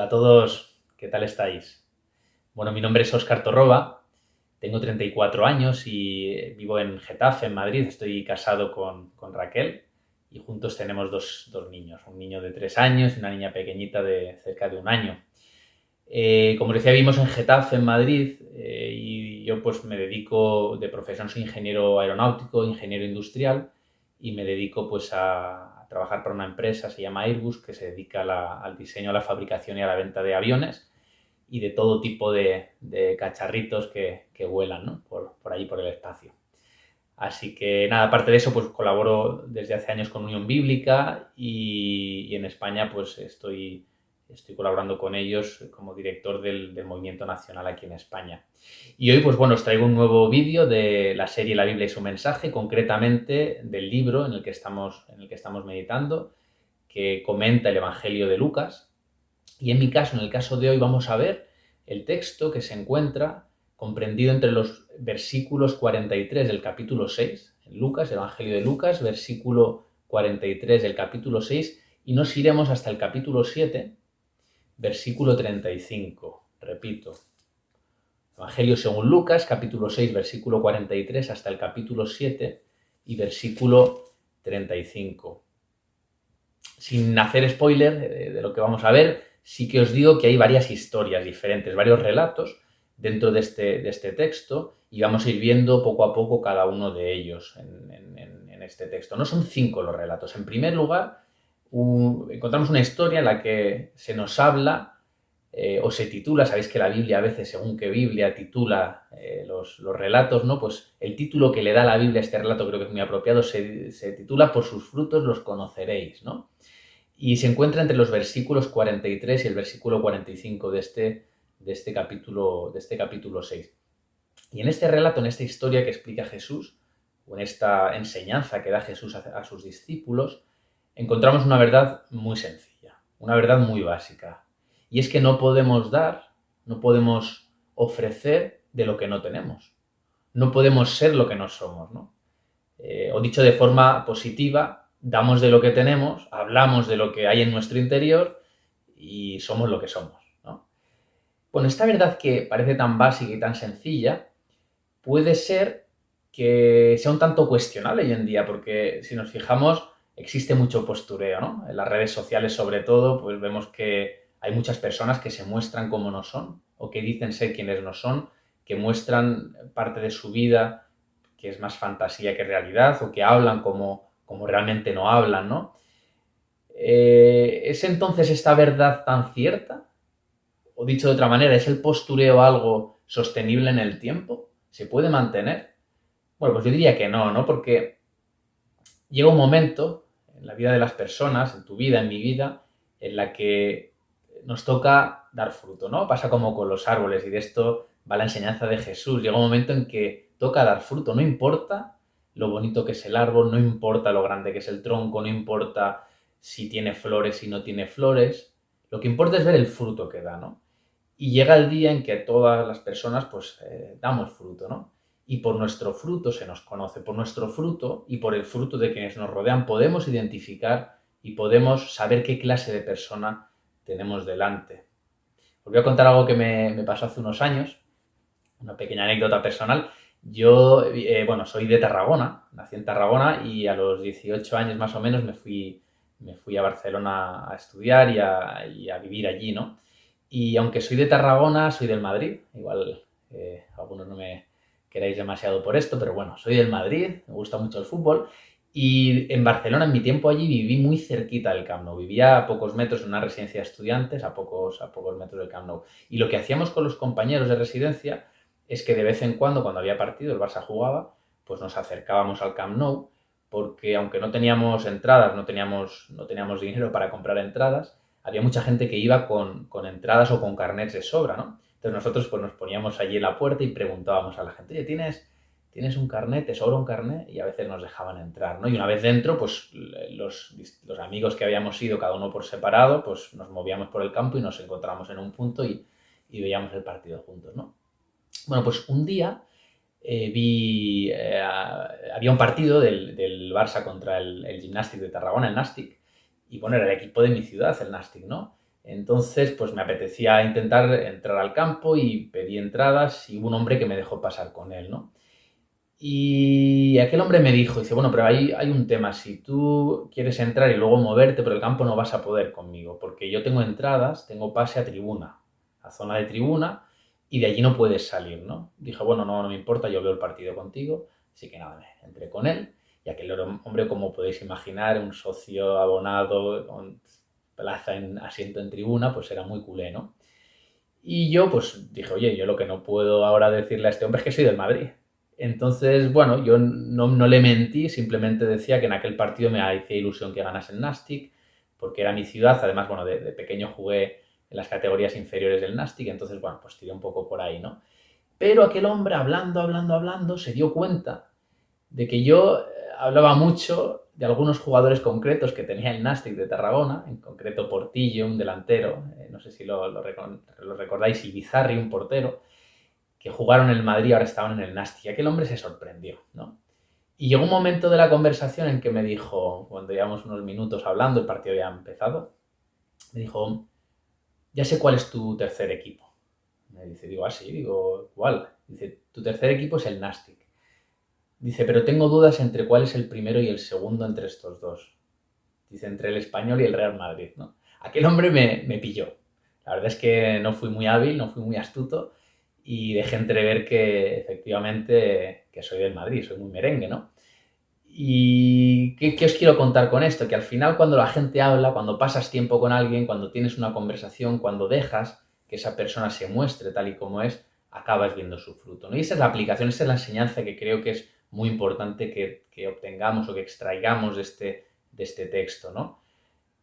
Hola a todos, ¿qué tal estáis? Bueno, mi nombre es Óscar Torroba, tengo 34 años y vivo en Getafe, en Madrid. Estoy casado con Raquel y juntos tenemos dos niños, un niño de 3 años y una niña pequeñita de cerca de 1 año. Como decía, vivimos en Getafe, en Madrid, y yo pues me dedico, de profesión soy ingeniero aeronáutico, ingeniero industrial, y me dedico pues a trabajar para una empresa, se llama Airbus, que se dedica al diseño, a la fabricación y a la venta de aviones y de todo tipo de cacharritos que vuelan, ¿no? por ahí, por el espacio. Así que nada, aparte de eso, pues colaboro desde hace años con Unión Bíblica y en España pues estoy colaborando con ellos como director del Movimiento Nacional aquí en España. Y hoy pues bueno, os traigo un nuevo vídeo de la serie La Biblia y su mensaje, concretamente del libro en el que estamos meditando, que comenta el Evangelio de Lucas. Y en mi caso, en el caso de hoy, vamos a ver el texto que se encuentra comprendido entre los versículos 43 del capítulo 6, en Lucas, Evangelio de Lucas, versículo 43 del capítulo 6, y nos iremos hasta el capítulo 7, versículo 35. Repito, Evangelio según Lucas, capítulo 6, versículo 43, hasta el capítulo 7 y versículo 35. Sin hacer spoiler de lo que vamos a ver, sí que os digo que hay varias historias diferentes, varios relatos dentro de este texto, y vamos a ir viendo poco a poco cada uno de ellos en este texto. No son 5 los relatos. En primer lugar, encontramos una historia en la que se nos habla o se titula, sabéis que la Biblia a veces, según qué Biblia titula los relatos, ¿no? Pues el título que le da la Biblia a este relato creo que es muy apropiado, se titula Por sus frutos los conoceréis, ¿no? Y se encuentra entre los versículos 43 y el versículo 45 de este capítulo 6. Y en este relato, en esta historia que explica Jesús, o en esta enseñanza que da Jesús a sus discípulos, encontramos una verdad muy sencilla, una verdad muy básica. Y es que no podemos dar, no podemos ofrecer de lo que no tenemos. No podemos ser lo que no somos, ¿no? O dicho de forma positiva, damos de lo que tenemos, hablamos de lo que hay en nuestro interior y somos lo que somos, ¿no? Bueno, esta verdad que parece tan básica y tan sencilla puede ser que sea un tanto cuestionable hoy en día, porque si nos fijamos, existe mucho postureo, ¿no? En las redes sociales, sobre todo, pues vemos que hay muchas personas que se muestran como no son, o que dicen ser quienes no son, que muestran parte de su vida que es más fantasía que realidad, o que hablan como realmente no hablan, ¿no? ¿Es entonces esta verdad tan cierta? O dicho de otra manera, ¿es el postureo algo sostenible en el tiempo? ¿Se puede mantener? Bueno, pues yo diría que no, ¿no? Porque llega un momento en la vida de las personas, en tu vida, en mi vida, en la que nos toca dar fruto, ¿no? Pasa como con los árboles, y de esto va la enseñanza de Jesús. Llega un momento en que toca dar fruto, no importa lo bonito que es el árbol, no importa lo grande que es el tronco, no importa si tiene flores, si no tiene flores, lo que importa es ver el fruto que da, ¿no? Y llega el día en que todas las personas pues damos fruto, ¿no? Y por nuestro fruto se nos conoce, por nuestro fruto y por el fruto de quienes nos rodean podemos identificar y podemos saber qué clase de persona tenemos delante. Os voy a contar algo que me pasó hace unos años, una pequeña anécdota personal. Yo, bueno, soy de Tarragona, nací en Tarragona y a los 18 años más o menos me fui a Barcelona a estudiar y a vivir allí, ¿no? Y aunque soy de Tarragona, soy del Madrid. Igual algunos no me queráis demasiado por esto, pero bueno, soy del Madrid, me gusta mucho el fútbol. Y en Barcelona, en mi tiempo allí, viví muy cerquita del Camp Nou. Vivía a pocos metros en una residencia de estudiantes, a pocos metros del Camp Nou. Y lo que hacíamos con los compañeros de residencia es que de vez en cuando había partido, el Barça jugaba, pues nos acercábamos al Camp Nou, porque aunque no teníamos entradas, no teníamos dinero para comprar entradas, había mucha gente que iba con entradas o con carnets de sobra, ¿no? Entonces nosotros pues nos poníamos allí en la puerta y preguntábamos a la gente, oye, ¿tienes un carnet? ¿Te sobra un carnet? Y a veces nos dejaban entrar, ¿no? Y una vez dentro, pues los amigos que habíamos ido, cada uno por separado, pues nos movíamos por el campo y nos encontrábamos en un punto y veíamos el partido juntos, ¿no? Bueno, pues un día había un partido del Barça contra el Gimnàstic de Tarragona, el Nàstic, y bueno, era el equipo de mi ciudad, el Nàstic, ¿no? Entonces, pues me apetecía intentar entrar al campo y pedí entradas y hubo un hombre que me dejó pasar con él, ¿no? Y aquel hombre me dijo, dice, bueno, pero hay un tema, si tú quieres entrar y luego moverte por el campo no vas a poder conmigo, porque yo tengo entradas, tengo pase a tribuna, a zona de tribuna, y de allí no puedes salir, ¿no? Dije, bueno, no me importa, yo veo el partido contigo, así que nada, entré con él, y aquel hombre, como podéis imaginar, un socio abonado, con plaza en asiento en tribuna, pues era muy culé, ¿no? Y yo pues dije, oye, yo lo que no puedo ahora decirle a este hombre es que soy del Madrid. Entonces, bueno, yo no le mentí, simplemente decía que en aquel partido me hacía ilusión que ganase el Nastic, porque era mi ciudad, además, bueno, de pequeño jugué en las categorías inferiores del Nastic, entonces, bueno, pues tiré un poco por ahí, ¿no? Pero aquel hombre, hablando, se dio cuenta de que yo hablaba mucho de algunos jugadores concretos que tenía el Nastic de Tarragona, en concreto Portillo, un delantero, no sé si lo recordáis, y Bizarri, un portero, que jugaron en el Madrid y ahora estaban en el Nastic. Y aquel hombre se sorprendió, ¿no? Y llegó un momento de la conversación en que me dijo, cuando llevamos unos minutos hablando, el partido ya ha empezado, me dijo, ya sé cuál es tu tercer equipo. Me dice, digo, así, digo, ¿cuál? Dice, tu tercer equipo es el Nastic. Dice, pero tengo dudas entre cuál es el primero y el segundo entre estos dos. Dice, entre el Español y el Real Madrid, ¿no? Aquel hombre me pilló. La verdad es que no fui muy hábil, no fui muy astuto y dejé entrever que efectivamente que soy del Madrid, soy muy merengue, ¿no? ¿Y qué os quiero contar con esto? Que al final cuando la gente habla, cuando pasas tiempo con alguien, cuando tienes una conversación, cuando dejas que esa persona se muestre tal y como es, acabas viendo su fruto, ¿no? Y esa es la aplicación, esa es la enseñanza que creo que es muy importante que obtengamos o que extraigamos de este texto, ¿no?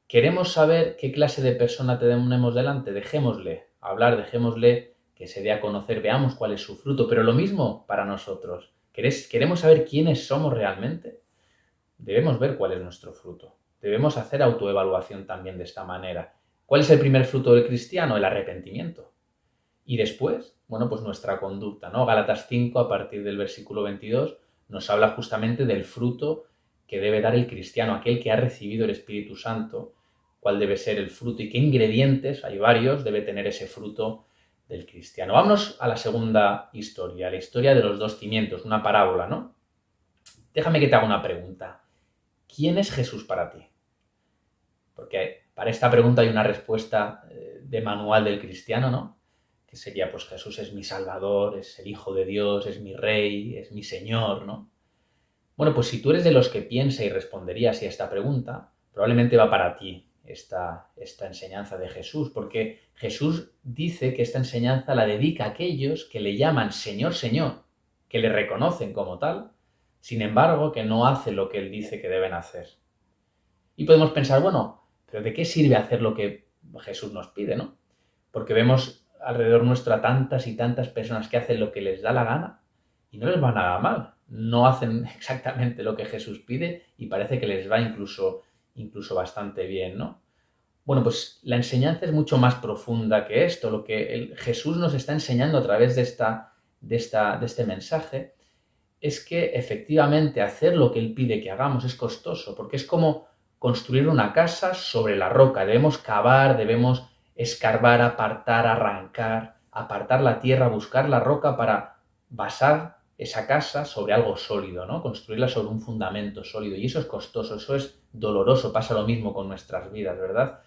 ¿Queremos saber qué clase de persona tenemos delante? Dejémosle hablar, dejémosle que se dé a conocer, veamos cuál es su fruto, pero lo mismo para nosotros. ¿Queremos saber quiénes somos realmente? Debemos ver cuál es nuestro fruto. Debemos hacer autoevaluación también de esta manera. ¿Cuál es el primer fruto del cristiano? El arrepentimiento. Y después, bueno, pues nuestra conducta, ¿no? Gálatas 5, a partir del versículo 22, nos habla justamente del fruto que debe dar el cristiano, aquel que ha recibido el Espíritu Santo, cuál debe ser el fruto y qué ingredientes, hay varios, debe tener ese fruto del cristiano. Vámonos a la segunda historia, la historia de los dos cimientos, una parábola, ¿no? Déjame que te haga una pregunta. ¿Quién es Jesús para ti? Porque para esta pregunta hay una respuesta de manual del cristiano, ¿no? Que sería, pues Jesús es mi Salvador, es el Hijo de Dios, es mi Rey, es mi Señor, ¿no? Bueno, pues si tú eres de los que piensa y respondería así a esta pregunta, probablemente va para ti esta enseñanza de Jesús, porque Jesús dice que esta enseñanza la dedica a aquellos que le llaman Señor, Señor, que le reconocen como tal, sin embargo, que no hacen lo que Él dice que deben hacer. Y podemos pensar, bueno, pero ¿de qué sirve hacer lo que Jesús nos pide, no? Porque vemos alrededor nuestro a tantas y tantas personas que hacen lo que les da la gana y no les va nada mal. No hacen exactamente lo que Jesús pide y parece que les va incluso bastante bien, ¿no? Bueno, pues la enseñanza es mucho más profunda que esto. Lo que Jesús nos está enseñando a través de este mensaje es que efectivamente hacer lo que Él pide que hagamos es costoso, porque es como construir una casa sobre la roca. Debemos cavar, debemos escarbar, apartar, arrancar, apartar la tierra, buscar la roca para basar esa casa sobre algo sólido, ¿no? Construirla sobre un fundamento sólido. Y eso es costoso, eso es doloroso. Pasa lo mismo con nuestras vidas, ¿verdad?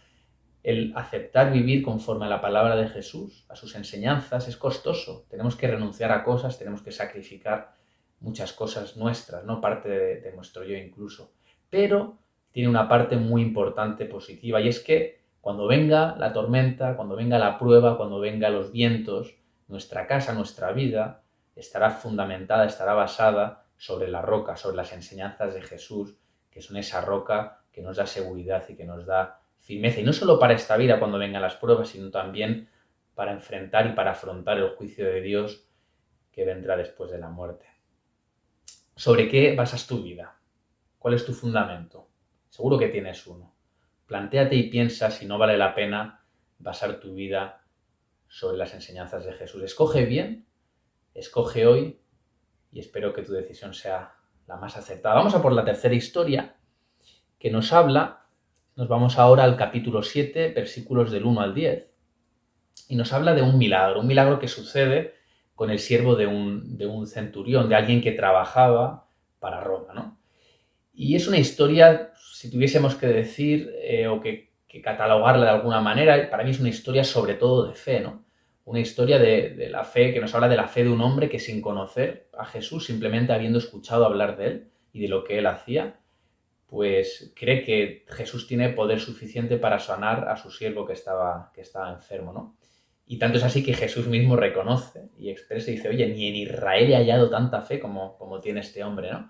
El aceptar vivir conforme a la palabra de Jesús, a sus enseñanzas, es costoso. Tenemos que renunciar a cosas, tenemos que sacrificar muchas cosas nuestras, ¿no? Parte de nuestro yo incluso. Pero tiene una parte muy importante positiva y es que cuando venga la tormenta, cuando venga la prueba, cuando vengan los vientos, nuestra casa, nuestra vida estará fundamentada, estará basada sobre la roca, sobre las enseñanzas de Jesús, que son esa roca que nos da seguridad y que nos da firmeza. Y no solo para esta vida cuando vengan las pruebas, sino también para enfrentar y para afrontar el juicio de Dios que vendrá después de la muerte. ¿Sobre qué basas tu vida? ¿Cuál es tu fundamento? Seguro que tienes uno. Plantéate y piensa si no vale la pena basar tu vida sobre las enseñanzas de Jesús. Escoge bien, escoge hoy y espero que tu decisión sea la más acertada. Vamos a por la tercera historia que nos habla Nos vamos ahora al capítulo 7, versículos del 1 al 10, y nos habla de un milagro que sucede con el siervo de un centurión, de alguien que trabajaba para Roma, ¿no? Y es una historia, si tuviésemos que decir o que catalogarla de alguna manera, para mí es una historia sobre todo de fe, ¿no? Una historia de la fe, que nos habla de la fe de un hombre que sin conocer a Jesús, simplemente habiendo escuchado hablar de él y de lo que él hacía, pues cree que Jesús tiene poder suficiente para sanar a su siervo que estaba enfermo, ¿no? Y tanto es así que Jesús mismo reconoce y expresa y dice, oye, ni en Israel he hallado tanta fe como tiene este hombre, ¿no?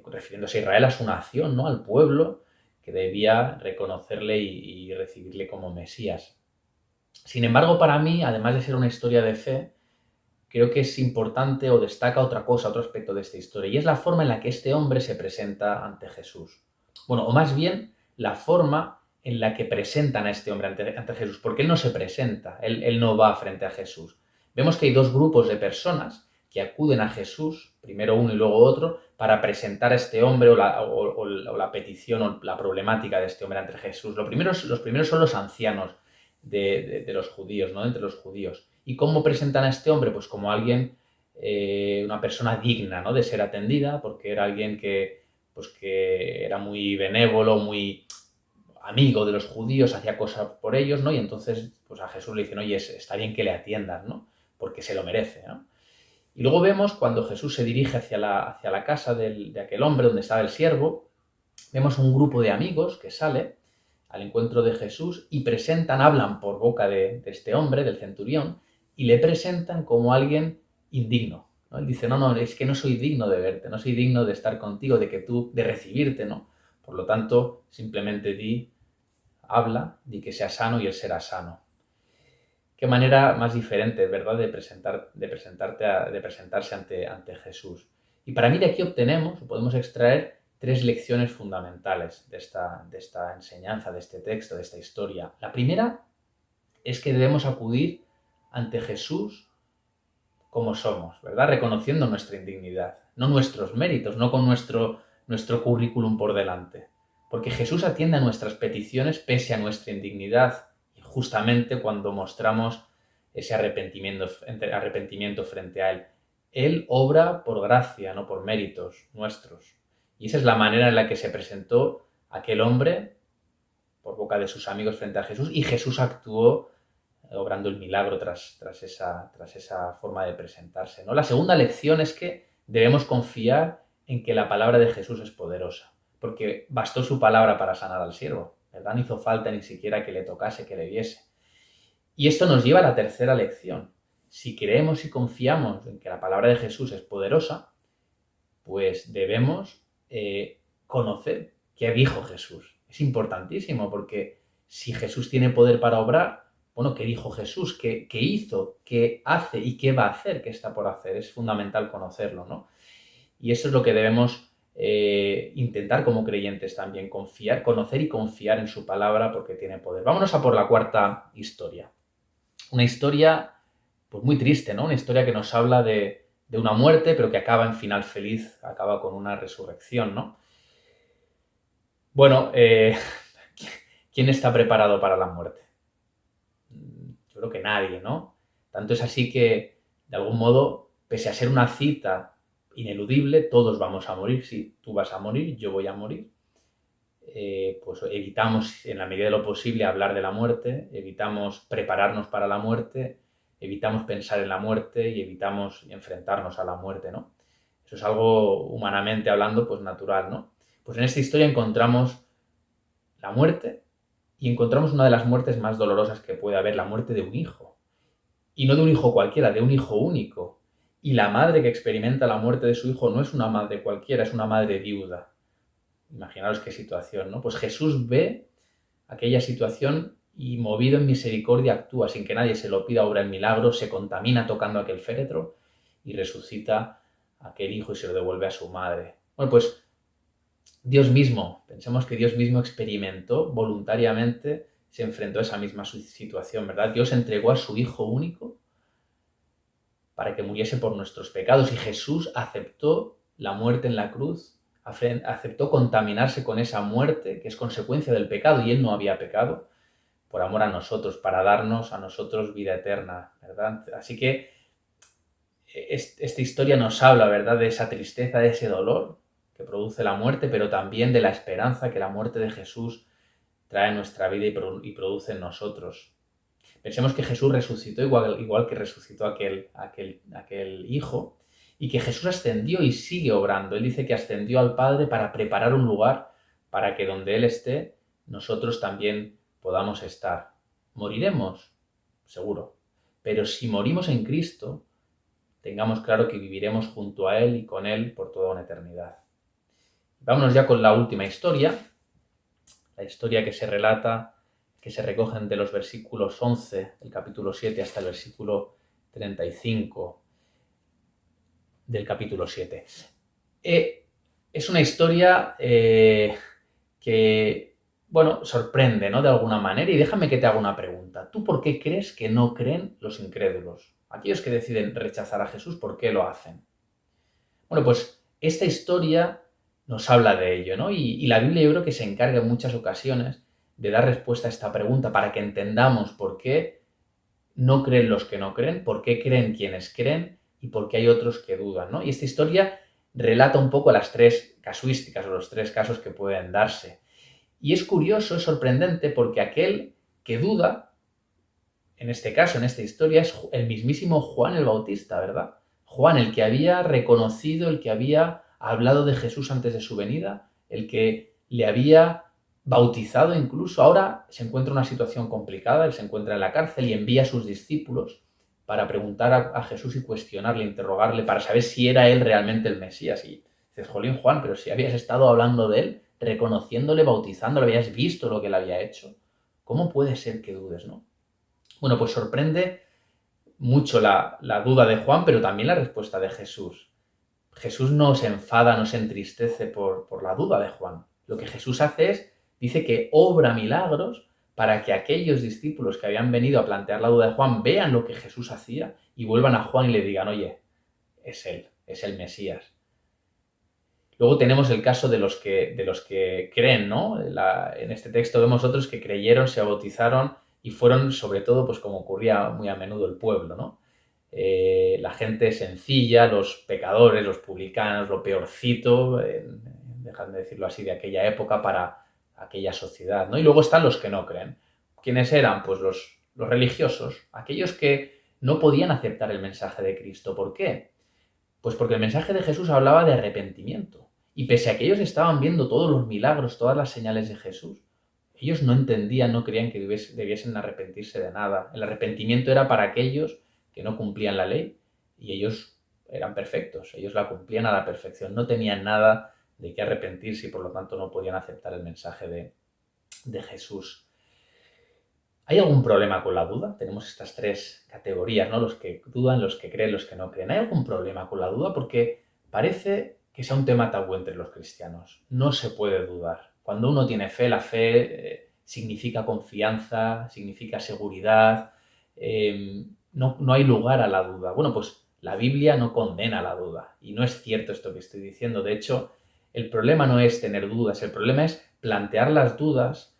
Refiriéndose a Israel, a su nación, ¿no? Al pueblo que debía reconocerle y recibirle como Mesías. Sin embargo, para mí, además de ser una historia de fe, creo que es importante o destaca otra cosa, otro aspecto de esta historia, y es la forma en la que este hombre se presenta ante Jesús. Bueno, o más bien, la forma en la que presentan a este hombre ante Jesús, porque él no se presenta, él no va frente a Jesús. Vemos que hay dos grupos de personas que acuden a Jesús, primero uno y luego otro, para presentar a este hombre o la petición o la problemática de este hombre ante Jesús. Los primeros son los ancianos de los judíos, ¿no? Entre los judíos. ¿Y cómo presentan a este hombre? Pues como alguien, una persona digna, ¿no? De ser atendida, porque era alguien que era muy benévolo, muy amigo de los judíos, hacía cosas por ellos, ¿no? Y entonces, pues a Jesús le dicen, oye, está bien que le atiendas, ¿no? Porque se lo merece, ¿no? Y luego vemos cuando Jesús se dirige hacia la casa de aquel hombre donde estaba el siervo, vemos un grupo de amigos que sale al encuentro de Jesús y hablan por boca de este hombre, del centurión, y le presentan como alguien indigno, ¿no? Él dice, no, no, es que no soy digno de verte, no soy digno de estar contigo, de recibirte, ¿no? Por lo tanto, simplemente di que sea sano y él será sano. Qué manera más diferente, ¿verdad?, de presentarse ante Jesús. Y para mí de aquí podemos extraer tres lecciones fundamentales de esta enseñanza, de este texto, de esta historia. La primera es que debemos acudir ante Jesús como somos, ¿verdad? Reconociendo nuestra indignidad, no nuestros méritos, no con nuestro currículum por delante. Porque Jesús atiende a nuestras peticiones pese a nuestra indignidad, y justamente cuando mostramos ese arrepentimiento frente a Él. Él obra por gracia, no por méritos nuestros. Y esa es la manera en la que se presentó aquel hombre por boca de sus amigos frente a Jesús, y Jesús actuó obrando el milagro tras esa forma de presentarse, ¿no? La segunda lección es que debemos confiar en que la palabra de Jesús es poderosa, porque bastó su palabra para sanar al siervo, ¿verdad? No hizo falta ni siquiera que le tocase, que le viese. Y esto nos lleva a la tercera lección. Si creemos y confiamos en que la palabra de Jesús es poderosa, pues debemos conocer qué dijo Jesús. Es importantísimo porque si Jesús tiene poder para obrar, bueno, ¿qué dijo Jesús? ¿Qué hizo? ¿Qué hace? ¿Y qué va a hacer? ¿Qué está por hacer? Es fundamental conocerlo, ¿no? Y eso es lo que debemos intentar como creyentes también, conocer y confiar en su palabra porque tiene poder. Vámonos a por la cuarta historia. Una historia pues muy triste, ¿no? Una historia que nos habla de una muerte, pero que acaba en final feliz, acaba con una resurrección, ¿no? Bueno, ¿quién está preparado para la muerte? Yo creo que nadie, ¿no? Tanto es así que, de algún modo, pese a ser una cita ineludible, todos vamos a morir. Sí, tú vas a morir, yo voy a morir. Pues evitamos, en la medida de lo posible, hablar de la muerte, evitamos prepararnos para la muerte, evitamos pensar en la muerte y evitamos enfrentarnos a la muerte, ¿no? Eso es algo, humanamente hablando, pues natural, ¿no? Pues en esta historia encontramos la muerte y encontramos una de las muertes más dolorosas que puede haber, la muerte de un hijo. Y no de un hijo cualquiera, de un hijo único. Y la madre que experimenta la muerte de su hijo no es una madre cualquiera, es una madre viuda. Imaginaros qué situación, ¿no? Pues Jesús ve aquella situación y, movido en misericordia, actúa sin que nadie se lo pida, obra el milagro, se contamina tocando aquel féretro y resucita a aquel hijo y se lo devuelve a su madre. Bueno, pues Dios mismo, pensemos que Dios mismo experimentó voluntariamente, se enfrentó a esa misma situación, ¿verdad? Dios entregó a su hijo único para que muriese por nuestros pecados y Jesús aceptó la muerte en la cruz, aceptó contaminarse con esa muerte que es consecuencia del pecado y él no había pecado por amor a nosotros, para darnos a nosotros vida eterna, ¿verdad? Así que esta historia nos habla, ¿verdad?, de esa tristeza, de ese dolor que produce la muerte, pero también de la esperanza que la muerte de Jesús trae en nuestra vida y produce en nosotros. Pensemos que Jesús resucitó igual que resucitó aquel hijo, y que Jesús ascendió y sigue obrando. Él dice que ascendió al Padre para preparar un lugar para que donde Él esté, nosotros también podamos estar. ¿Moriremos? Seguro. Pero si morimos en Cristo, tengamos claro que viviremos junto a Él y con Él por toda una eternidad. Vámonos ya con la última historia, la historia que se relata, que se recogen de los versículos 11 del capítulo 7 hasta el versículo 35 del capítulo 7. Es una historia que, bueno, sorprende, ¿no?, de alguna manera. Y déjame que te haga una pregunta. ¿Tú por qué crees que no creen los incrédulos? Aquellos que deciden rechazar a Jesús, ¿por qué lo hacen? Bueno, pues esta historia nos habla de ello, ¿no? Y la Biblia yo creo que se encarga en muchas ocasiones de dar respuesta a esta pregunta para que entendamos por qué no creen los que no creen, por qué creen quienes creen y por qué hay otros que dudan, ¿no? Y esta historia relata un poco las tres casuísticas o los tres casos que pueden darse. Y es curioso, es sorprendente, porque aquel que duda, en este caso, en esta historia, es el mismísimo Juan el Bautista, ¿verdad? Juan, el que había reconocido, el que había hablado de Jesús antes de su venida, el que le había bautizado incluso. Ahora se encuentra en una situación complicada, él se encuentra en la cárcel y envía a sus discípulos para preguntar a Jesús y cuestionarle, interrogarle, para saber si era él realmente el Mesías. Y dices, jolín, Juan, pero si habías estado hablando de él, reconociéndole, bautizándole, habías visto lo que él había hecho. ¿Cómo puede ser que dudes, no? Bueno, pues sorprende mucho la duda de Juan, pero también la respuesta de Jesús. Jesús no se enfada, no se entristece por la duda de Juan. Lo que Jesús hace es, dice que obra milagros para que aquellos discípulos que habían venido a plantear la duda de Juan vean lo que Jesús hacía y vuelvan a Juan y le digan, oye, es él, es el Mesías. Luego tenemos el caso de los que creen, ¿no? En este texto vemos otros que creyeron, se bautizaron y fueron, sobre todo, pues como ocurría muy a menudo, el pueblo, ¿no? La gente sencilla, los pecadores, los publicanos, lo peorcito, dejadme decirlo así, de aquella época para aquella sociedad, ¿no? Y luego están los que no creen. ¿Quiénes eran? Pues los religiosos, aquellos que no podían aceptar el mensaje de Cristo. ¿Por qué? Pues porque el mensaje de Jesús hablaba de arrepentimiento. Y pese a que ellos estaban viendo todos los milagros, todas las señales de Jesús, ellos no entendían, no creían que debiesen arrepentirse de nada. El arrepentimiento era para aquellos que no cumplían la ley y ellos eran perfectos, ellos la cumplían a la perfección, no tenían nada de qué arrepentirse y por lo tanto no podían aceptar el mensaje de Jesús. ¿Hay algún problema con la duda? Tenemos estas tres categorías, ¿no? Los que dudan, los que creen, los que no creen. ¿Hay algún problema con la duda? Porque parece que sea un tema tabú entre los cristianos. No se puede dudar. Cuando uno tiene fe, la fe significa confianza, significa seguridad. No hay lugar a la duda. Bueno, pues la Biblia no condena la duda. Y no es cierto esto que estoy diciendo. De hecho, el problema no es tener dudas. El problema es plantear las dudas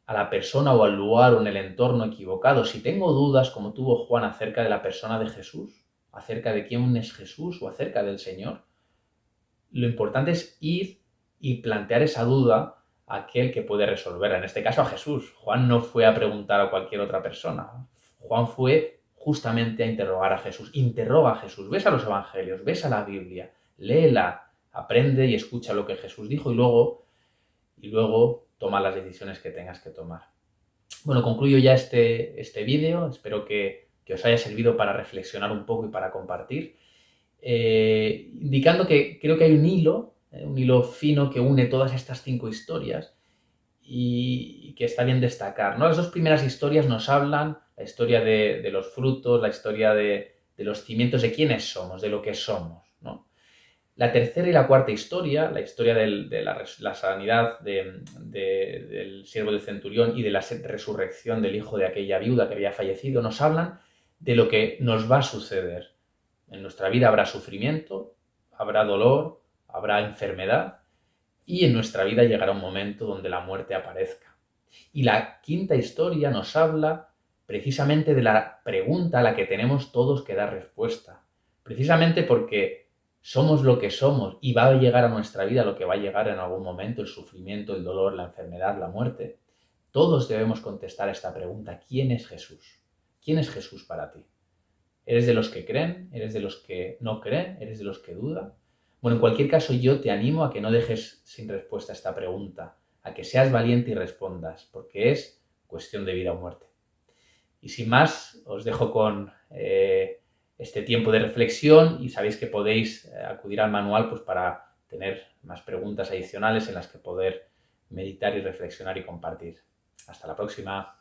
a la persona o al lugar o en el entorno equivocado. Si tengo dudas, como tuvo Juan, acerca de la persona de Jesús, acerca de quién es Jesús o acerca del Señor, lo importante es ir y plantear esa duda a aquel que puede resolverla, en este caso a Jesús. Juan no fue a preguntar a cualquier otra persona. Juan fue justamente a interrogar a Jesús. Interroga a Jesús, ves a los evangelios, ves a la Biblia, léela, aprende y escucha lo que Jesús dijo y luego toma las decisiones que tengas que tomar. Bueno, concluyo ya este vídeo. Espero que os haya servido para reflexionar un poco y para compartir. Indicando que creo que hay un hilo fino que une todas estas 5 historias y que está bien destacar, ¿no? Las 2 primeras historias nos hablan, la historia de los frutos, la historia de los cimientos de quiénes somos, de lo que somos, ¿no? La tercera y la cuarta historia, la historia de la sanidad del siervo del centurión y de la resurrección del hijo de aquella viuda que había fallecido, nos hablan de lo que nos va a suceder. En nuestra vida habrá sufrimiento, habrá dolor, habrá enfermedad, y en nuestra vida llegará un momento donde la muerte aparezca. Y la quinta historia nos habla precisamente de la pregunta a la que tenemos todos que dar respuesta. Precisamente porque somos lo que somos y va a llegar a nuestra vida lo que va a llegar en algún momento, el sufrimiento, el dolor, la enfermedad, la muerte. Todos debemos contestar a esta pregunta: ¿quién es Jesús? ¿Quién es Jesús para ti? ¿Eres de los que creen? ¿Eres de los que no creen? ¿Eres de los que dudan? Bueno, en cualquier caso, yo te animo a que no dejes sin respuesta esta pregunta, a que seas valiente y respondas, porque es cuestión de vida o muerte. Y sin más, os dejo con este tiempo de reflexión y sabéis que podéis acudir al manual pues, para tener más preguntas adicionales en las que poder meditar y reflexionar y compartir. Hasta la próxima.